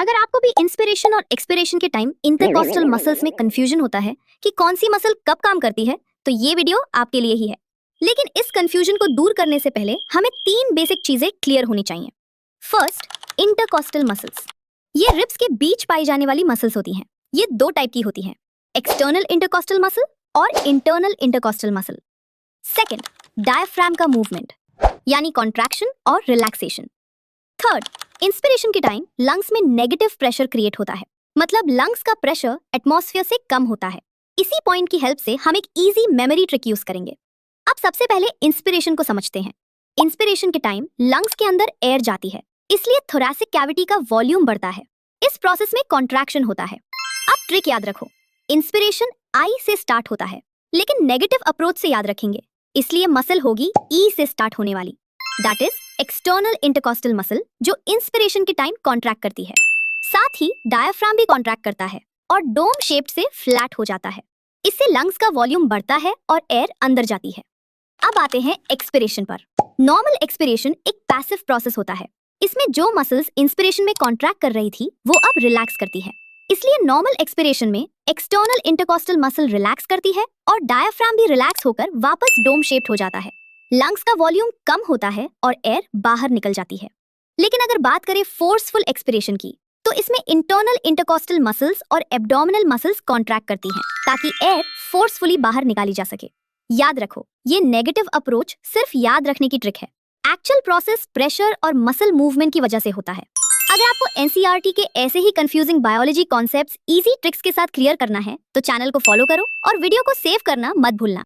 अगर आपको भी इंस्पिरेशन और एक्सपिरेशन के टाइम इंटरकॉस्टल मसल्स में कंफ्यूजन होता है कि कौन सी मसल कब काम करती है, तो ये वीडियो आपके लिए ही है। लेकिन इस कंफ्यूजन को दूर करने से पहले हमें 3 बेसिक चीजें क्लियर होनी चाहिए। First, intercostal muscles. ये रिब्स के बीच पाई जाने वाली मसल्स होती हैं। ये 2 टाइप की होती हैं, एक्सटर्नल इंटरकॉस्टल मसल और internal intercostal muscle. Second, diaphragm का मूवमेंट यानी कॉन्ट्रैक्शन और रिलैक्सेशन। थर्ड, इंस्पिरेशन के टाइम लंग्स में नेगेटिव प्रेशर क्रिएट होता है, मतलब लंग्स का प्रेशर एटमॉस्फेयर से कम होता है। इसी पॉइंट की हेल्प से हम एक इजी मेमोरी ट्रिक यूज करेंगे। अब सबसे पहले इंस्पिरेशन को समझते हैं। इंस्पिरेशन के टाइम लंग्स के अंदर एयर जाती है, इसलिए थोरैसिक कैविटी का वॉल्यूम बढ़ता है। इस प्रोसेस में कॉन्ट्रैक्शन होता है। अब ट्रिक याद रखो, इंस्पिरेशन आई से स्टार्ट होता है, लेकिन नेगेटिव अप्रोच से याद रखेंगे, इसलिए मसल होगी ई से स्टार्ट होने वाली, that is external intercostal muscle, जो इंस्पिरेशन के टाइम कॉन्ट्रैक्ट करती है। साथ ही डायफ्राम भी कॉन्ट्रैक्ट करता है और डोम शेप से फ्लैट हो जाता है। इससे लंग्स का वॉल्यूम बढ़ता है और एयर अंदर जाती है। अब आते हैं एक्सपिरेशन पर। नॉर्मल एक्सपिरेशन एक पैसिव प्रोसेस होता है। इसमें जो मसल्स इंस्पिरेशन में कॉन्ट्रैक्ट कर रही थी वो अब रिलैक्स करती है। इसलिए नॉर्मल एक्सपिरेशन में एक्सटर्नल इंटरकॉस्टल मसल रिलैक्स करती है और डायफ्राम भी रिलैक्स होकर वापस डोम शेप्ड हो जाता है। लंग्स का वॉल्यूम कम होता है और एयर बाहर निकल जाती है। लेकिन अगर बात करें फोर्सफुल एक्सपिरेशन की, तो इसमें इंटरनल इंटरकॉस्टल मसल्स और एब्डोमिनल मसल्स कॉन्ट्रैक्ट करती हैं, ताकि एयर फोर्सफुली बाहर निकाली जा सके। याद रखो, ये नेगेटिव अप्रोच सिर्फ याद रखने की ट्रिक है। एक्चुअल प्रोसेस प्रेशर और मसल मूवमेंट की वजह से होता है। अगर आपको एनसीईआरटी के ऐसे ही confusing biology concepts easy tricks के साथ क्लियर करना है, तो चैनल को फॉलो करो और वीडियो को सेव करना मत भूलना।